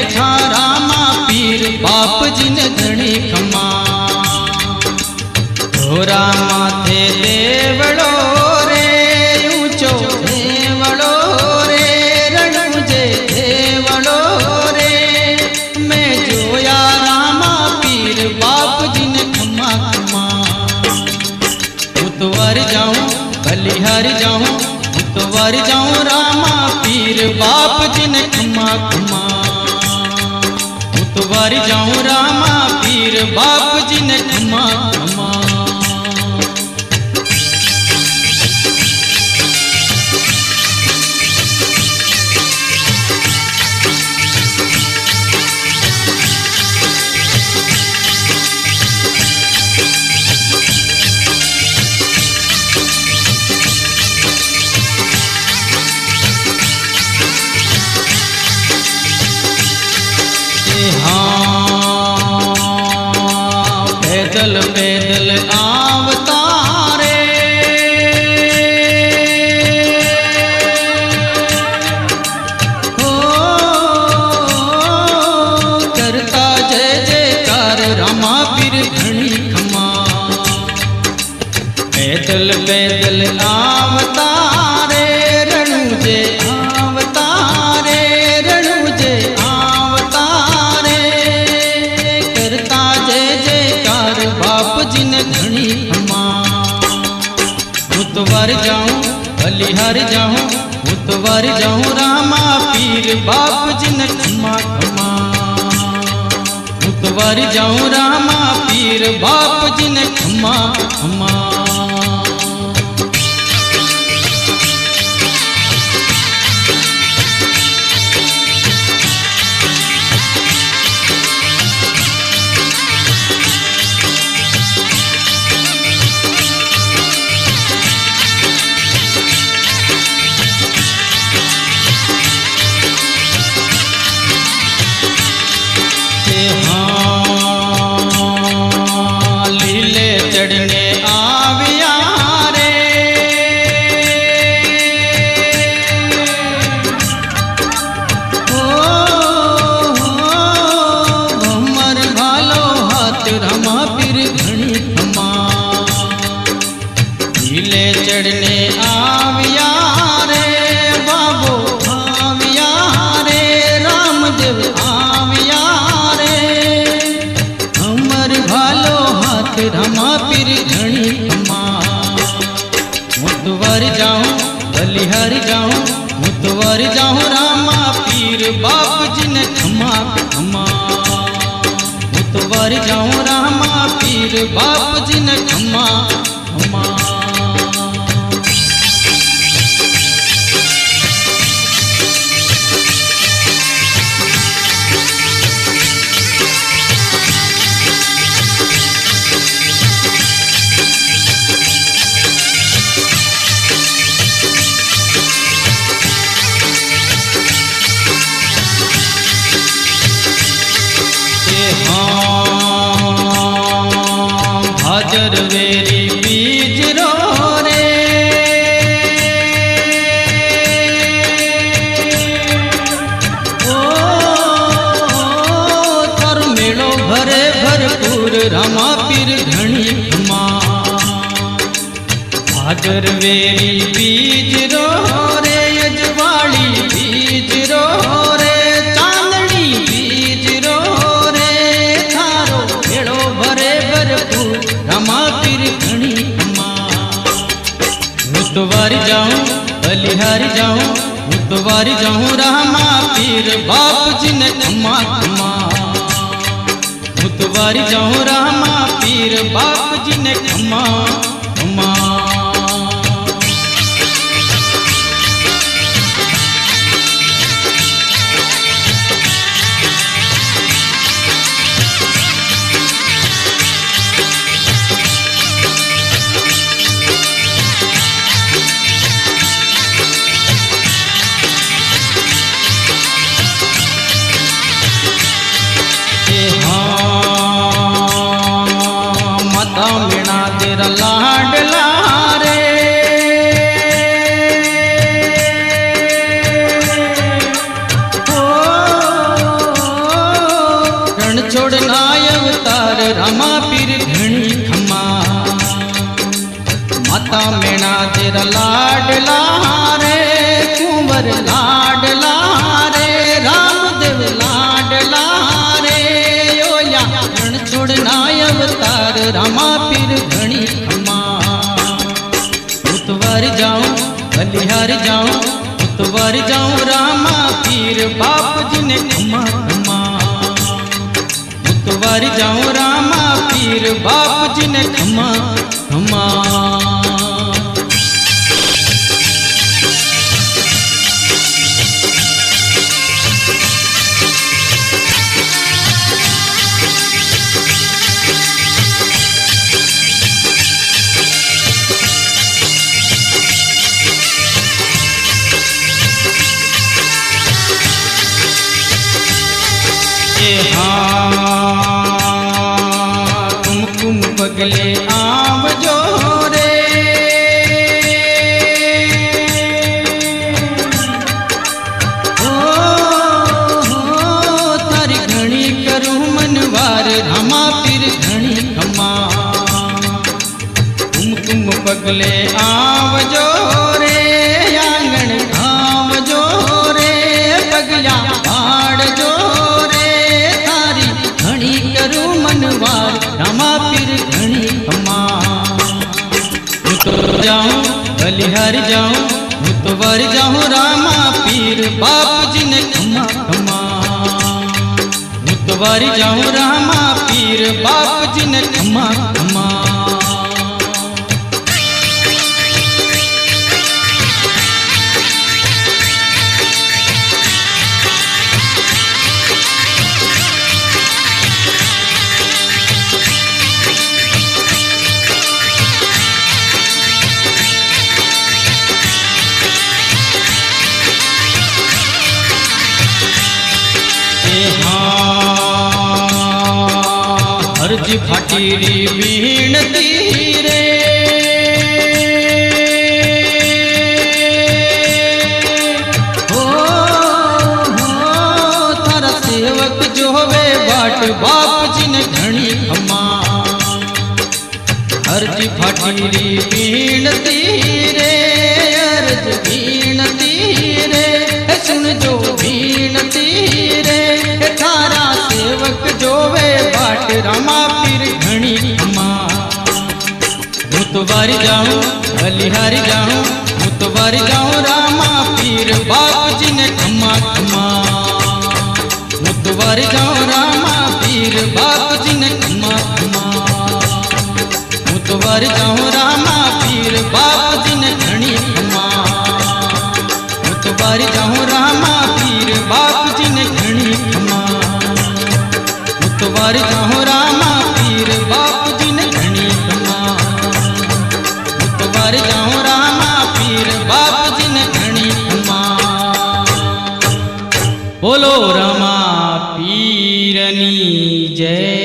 था रामा पीर बाप जी ने घणी खमा। घोरा माथे देवड़ो रे ऊंचो देवड़ो रे रणुजे देवड़ो रे। मैं जोया रामा पीर बाप जी ने खमा खमा। उतवर जाऊं बलिहार जाऊं उतवर जाऊं रामा पीर बाप जी ने खमा खमा। उतवर जाऊं रामा पीर बाप जी ने खमा खमा। पैदल पैदल आवतारे हो करता जय जयकार रामा पीर घणी खमा। पैदल पैदल आवतारे रणुजे आवतारे रणुजे आवतारे। करता जय जयकार बाप जी ने घणी खमा। उतवर जाऊं बलिहार जाऊं उतवर जाऊं रामा पीर बाप जी ने खमा खमा। उतवर जाऊं रामा पीर बाप जी ने खमा खमा। लीले चढ़ने आविया रे ओ भमर भालो हाथ रामा पीर घणी खमा। लीले चढ़ने आविया रे बाबो आविया रे रामदेव आविया रे। हमर भालो हाथ रामा पीर घणी खमा। मुतवर जाऊं बलिहार जाऊं मुतवर जाऊं रामा पीर बाप जी ने खमा खमा। मुतवर जाऊं रामा पीर बाप जी ने खमा खमा। भाजर वेरी बीज रो रे ओ तर मेलो भरे भरपूर रामा पीर घणी खमा। भाजर वेरी बीज रो रे अजवाड़ी बीज रो रे चांदनी बीज रो रे थारो मेलो भरे भरपूर रामा पीर घणी खमा। उतवर जाऊं बलिहार जाऊं उतवर जाऊं रामा पीर बाप जी ने खमा खमा। उतवर जाऊं रामा पीर बाप जी ने खमा खमा। मता मिणा तेरा ला बलिहार जाऊं उतवार जाऊं रामा पीर बाप जी ने खमा खमा। उतवार जाऊं रामा पीर बाप जी ने खमा खमा। कुमकुम पगले आवजो रे, तारी घणी करूं मनवार रामा पीर घणी खमा। कुमकुम पगले आवजो रे, आंगण आवजो रे, पगला पाड़जो मनवार रामा पीर घणी खमा। हूँ तो जाऊं बलिहार जाऊं उतवार जाऊं रामा पीर बाप जी ने खमा खमा। उतवार जाऊं रामा पीर बाप जी ने खमा खमा। हरजी फाटीरी विनती रे, हो थारा सेवक जो वे बाट बाप जी ने घणी खमा। हरजी फाटीरी विनती रे, अर्ज विनती रे, सुन जो विनती रे, थारा सेवक जो वे बाट रामा पीर घणी खमा। उतवार जाऊं बलिहार जाऊं उतवार जाऊं रामा पीर बाप जी ने खमा खमा। उतवार जाऊं रामा पीर बाप जी ने खमा खमा। उतवार जाऊं रामा पीर बाप जी ने घणी खमा। उतवार जाऊं रामा पीर बाप जी ने घणी खमा। उतवार जाऊं रामा पीर बाप जी ने घणी खमा। उतवार जाऊं रामा पीर बाप जी ने घणी खमा। बोलो रामा पीरनी जय।